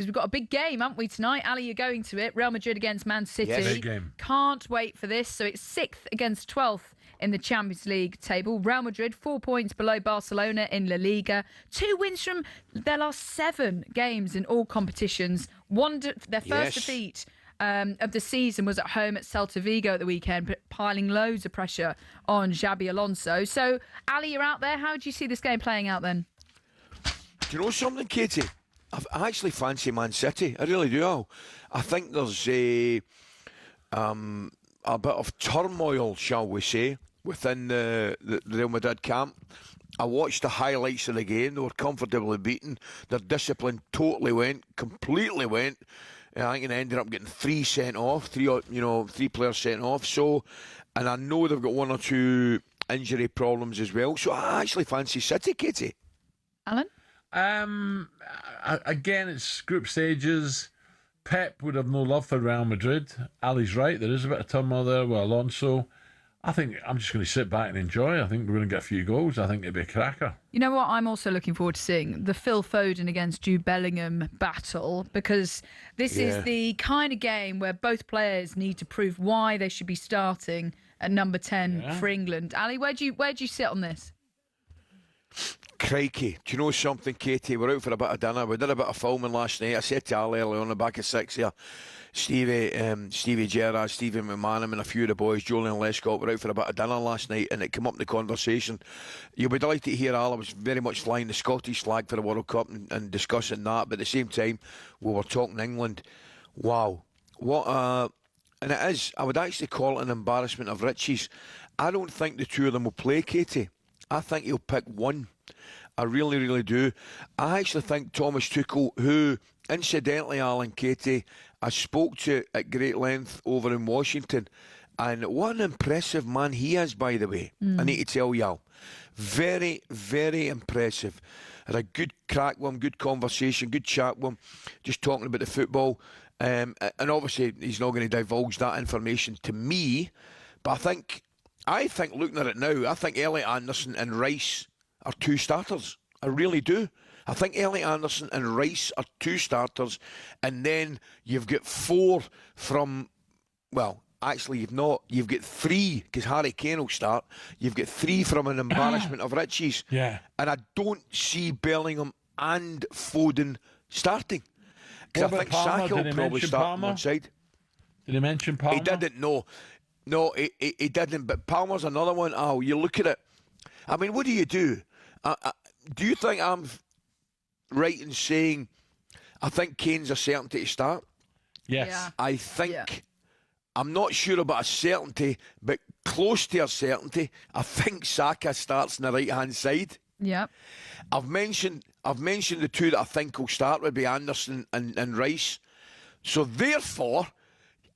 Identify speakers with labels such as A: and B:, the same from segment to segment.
A: because we've got a big game, haven't we, tonight? Ali, you're going to it. Real Madrid against Man City.
B: Yes. Big game.
A: Can't wait for this. So it's 6th against 12th in the Champions League table. Real Madrid, 4 points below Barcelona in La Liga. 2 wins from their last 7 games in all competitions. Their first defeat of the season was at home at Celta Vigo at the weekend, piling loads of pressure on Xabi Alonso. So, Ali, you're out there. How do you see this game playing out then?
C: Do you know something, Katie? I actually fancy Man City. I really do. I think there's a bit of turmoil, shall we say, within the Real Madrid camp. I watched the highlights of the game. They were comfortably beaten. Their discipline completely went. I think it ended up getting 3 sent off, 3 players sent off. So, and I know they've got 1 or 2 injury problems as well. So I actually fancy City, Katie.
A: Alan?
B: Again, it's group stages. Pep would have no love for Real Madrid. Ali's right. There is a bit of turmoil there with Alonso. I think I'm just going to sit back and enjoy. I think we're going to get a few goals. I think it'll be a cracker.
A: You know what? I'm also looking forward to seeing the Phil Foden against Jude Bellingham battle, because this is the kind of game where both players need to prove why they should be starting at number 10 for England. Ali, where do you sit on this?
C: Crikey. Do you know something, Katie? We're out for a bit of dinner. We did a bit of filming last night. I said to Ali earlier on the back of 6 here, Stevie Gerrard, Stevie McManam and a few of the boys, Julian Lescott, were out for a bit of dinner last night, and it came up in the conversation. You'll be delighted to hear Al was very much flying the Scottish flag for the World Cup and discussing that, but at the same time we were talking England. Wow. And it is, I would actually call it an embarrassment of riches. I don't think the 2 of them will play, Katie. I think he'll pick one. I really, really do. I actually think Thomas Tuchel, who, incidentally, Alan, Katie, I spoke to at great length over in Washington, and what an impressive man he is, by the way. I need to tell you, Al. Very, very impressive. Had a good crack with him, good conversation, good chat with him, just talking about the football. And obviously, he's not going to divulge that information to me, but I think looking at it now, I think Elliot Anderson and Rice are 2 starters. I really do. I think Elliot Anderson and Rice are 2 starters, and then you've got 4 from, well, actually you've not. You've got 3, because Harry Kane will start. You've got 3 from an embarrassment of riches.
B: Yeah.
C: And I don't see Bellingham and Foden starting. Because I think
B: Palmer?
C: Saka will probably start on one side.
B: Did he mention Palmer?
C: He didn't, no. No, he didn't. But Palmer's another one. Oh, you look at it. I mean, what do you do? Do you think I'm right in saying I think Kane's a certainty to start?
B: Yes.
A: Yeah.
C: I think, I'm not sure about a certainty, but close to a certainty, I think Saka starts on the right-hand side.
A: Yeah.
C: I've mentioned the 2 that I think will start would be Anderson and Rice. So therefore,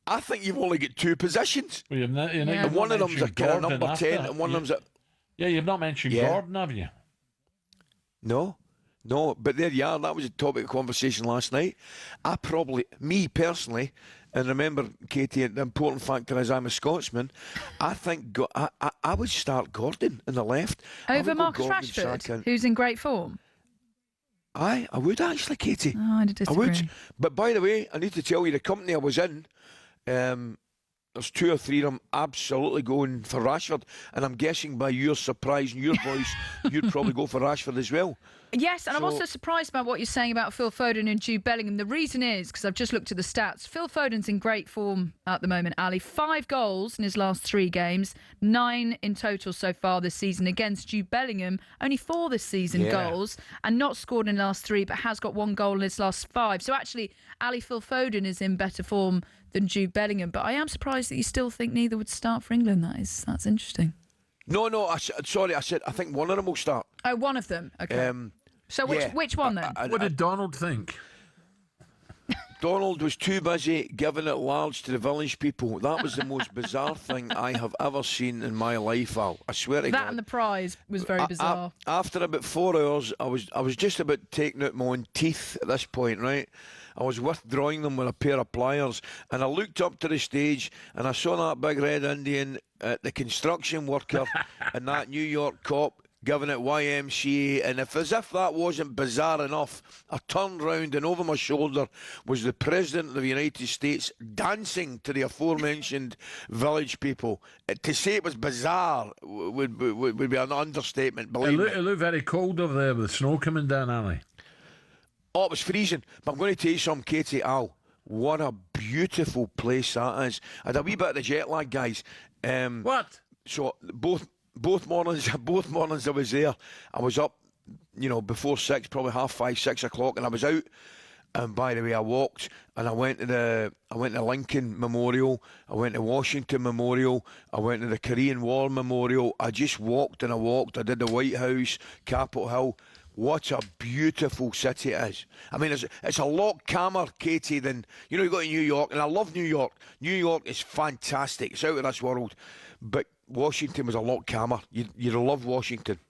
C: I think you've only got 2 positions.
B: Well,
C: and one of them's a kind of number 10 and one of them's a...
B: Yeah, you've not mentioned Gordon, have you?
C: No, but there you are. That was a topic of conversation last night. Me personally, and remember, Katie, the important factor is I'm a Scotsman, I think I would start Gordon in the left.
A: Over Marcus Rashford, who's in great form?
C: I would actually, Katie.
A: Oh, I disagree.
C: I would. But by the way, I need to tell you, the company I was in, there's 2 or 3 of them absolutely going for Rashford, and I'm guessing by your surprise and your voice, you'd probably go for Rashford as well.
A: Yes, and I'm also surprised by what you're saying about Phil Foden and Jude Bellingham. The reason is, because I've just looked at the stats, Phil Foden's in great form at the moment, Ali. 5 goals in his last 3 games, 9 in total so far this season. Against Jude Bellingham, only 4 this season goals, and not scored in the last 3, but has got 1 goal in his last 5. So actually, Ali, Phil Foden is in better form than Jude Bellingham, but I am surprised that you still think neither would start for England. That's interesting.
C: No, I said I think one of them will start.
A: Oh, one of them. Okay. So which one then?
B: What did Donald think?
C: Donald was too busy giving it large to the village people. That was the most bizarre thing I have ever seen in my life, Al. I swear to God.
A: That and the prize was very bizarre.
C: After about 4 hours, I was just about taking out my own teeth at this point, right? I was withdrawing them with a pair of pliers, and I looked up to the stage and I saw that big red Indian, the construction worker and that New York cop giving it YMCA, and as if that wasn't bizarre enough, I turned round and over my shoulder was the President of the United States dancing to the aforementioned village people. To say it was bizarre would be an understatement, believe me.
B: It looked very cold over there with the snow coming down, Ali.
C: Oh, it was freezing. But I'm going to tell you something, Katie, Al. What a beautiful place that is. I had a wee bit of the jet lag, guys.
B: What?
C: So both mornings I was there. I was up, before 6, probably 5:30, 6 o'clock, and I was out. And by the way, I walked and I went to Lincoln Memorial. I went to Washington Memorial. I went to the Korean War Memorial. I just walked and I walked. I did the White House, Capitol Hill. What a beautiful city it is. I mean, it's a lot calmer, Katie, than, you go to New York, and I love New York. New York is fantastic. It's out of this world. But Washington was a lot calmer. You'd love Washington.